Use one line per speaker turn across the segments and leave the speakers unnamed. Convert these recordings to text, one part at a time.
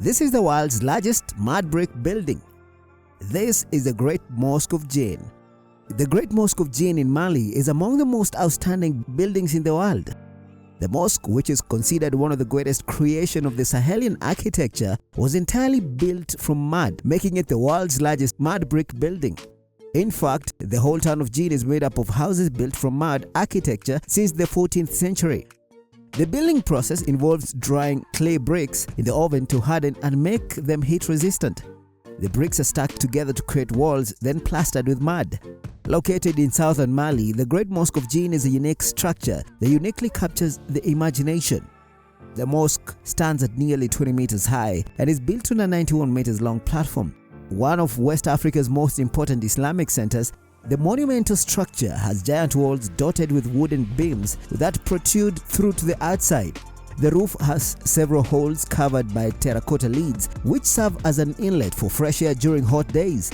This is the world's largest mud brick building. This is the Great Mosque of Djenné. The Great Mosque of Djenné in Mali is among the most outstanding buildings in the world. The mosque, which is considered one of the greatest creations of the Sahelian architecture, was entirely built from mud, making it the world's largest mud brick building. In fact, the whole town of Djenné is made up of houses built from mud architecture since the 14th century. The building process involves drying clay bricks in the oven to harden and make them heat resistant. The bricks are stacked together to create walls, then plastered with mud. Located in southern Mali, the Great Mosque of Djenné is a unique structure that uniquely captures the imagination. The mosque stands at nearly 20 meters high and is built on a 91 meters long platform. One of West Africa's most important Islamic centers, the monumental structure has giant walls dotted with wooden beams that protrude through to the outside. The roof has several holes covered by terracotta leads, which serve as an inlet for fresh air during hot days.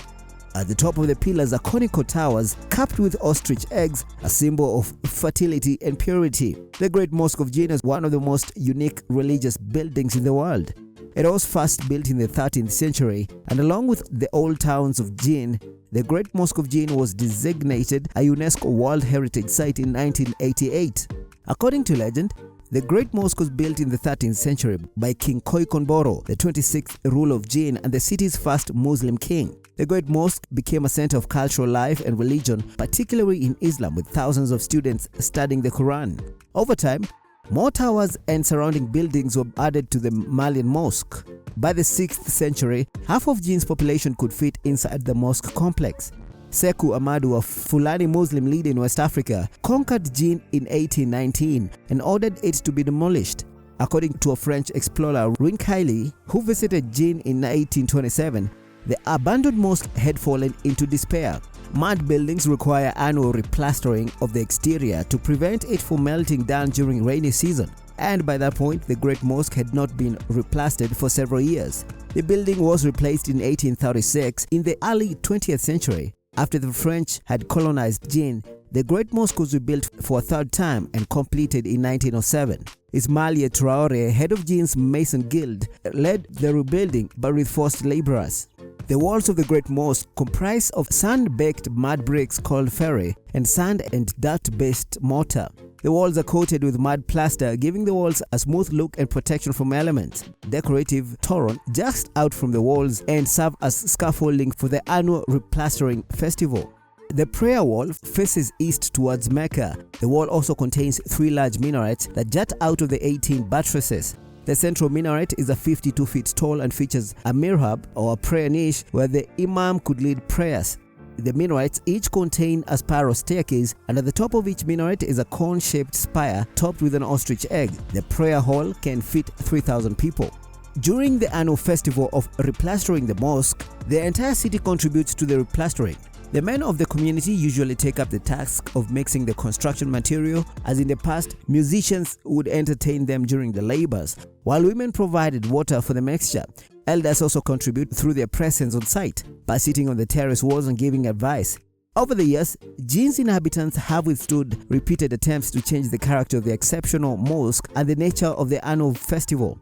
At the top of the pillars are conical towers capped with ostrich eggs, a symbol of fertility and purity. The Great Mosque of Djenné is one of the most unique religious buildings in the world. It was first built in the 13th century, and along with the old towns of Djenné, the Great Mosque of Djenné was designated a UNESCO World Heritage Site in 1988. According to legend, the Great Mosque was built in the 13th century by King Koikomboro, the 26th ruler of Djenné and the city's first Muslim king. The Great Mosque became a center of cultural life and religion, particularly in Islam, with thousands of students studying the Quran. Over time, more towers and surrounding buildings were added to the Malian mosque. By the 6th century, half of Djenné's population could fit inside the mosque complex. Sekou Ahmadu, a Fulani Muslim leader in West Africa, conquered Djenné in 1819 and ordered it to be demolished. According to a French explorer, Rinkaili, who visited Djenné in 1827, the abandoned mosque had fallen into despair. Mud buildings require annual replastering of the exterior to prevent it from melting down during rainy season, and by that point the Great Mosque had not been replastered for several years. The building was replaced in 1836. In the early 20th century, after the French had colonized Djenné, the Great Mosque was rebuilt for a third time and completed in 1907. Ismaïla Traoré, head of Djenné's Mason Guild, led the rebuilding but with forced laborers. The walls of the Great Mosque comprise of sand-baked mud bricks called ferre and sand and dirt-based mortar. The walls are coated with mud plaster, giving the walls a smooth look and protection from elements. Decorative toron just out from the walls and serve as scaffolding for the annual replastering festival. The prayer wall faces east towards Mecca. The wall also contains 3 large minarets that jut out of the 18 buttresses. The central minaret is a 52 feet tall and features a mihrab or a prayer niche where the imam could lead prayers. The minarets each contain a spiral staircase, and at the top of each minaret is a cone-shaped spire topped with an ostrich egg. The prayer hall can fit 3,000 people. During the annual festival of replastering the mosque, the entire city contributes to the replastering. The men of the community usually take up the task of mixing the construction material, as in the past, musicians would entertain them during the labors, while women provided water for the mixture. Elders also contribute through their presence on site, by sitting on the terrace walls and giving advice. Over the years, Djenné's inhabitants have withstood repeated attempts to change the character of the exceptional mosque and the nature of the annual festival.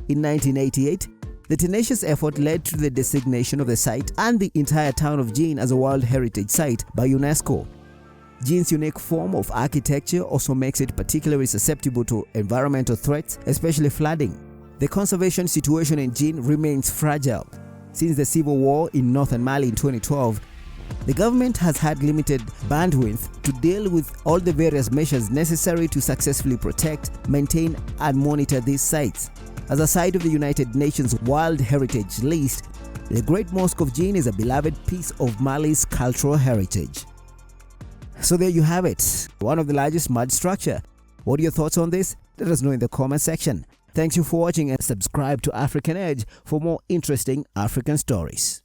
In 1988, the tenacious effort led to the designation of the site and the entire town of Djenné as a World Heritage Site by UNESCO. Djenné's unique form of architecture also makes it particularly susceptible to environmental threats, especially flooding. The conservation situation in Djenné remains fragile. Since the civil war in northern Mali in 2012, the government has had limited bandwidth to deal with all the various measures necessary to successfully protect, maintain, and monitor these sites. As a site of the United Nations World Heritage List, the Great Mosque of Djenné is a beloved piece of Mali's cultural heritage. So there you have it, one of the largest mud structure. What are your thoughts on this? Let us know in the comment section. Thanks you for watching, and subscribe to African Edge for more interesting African stories.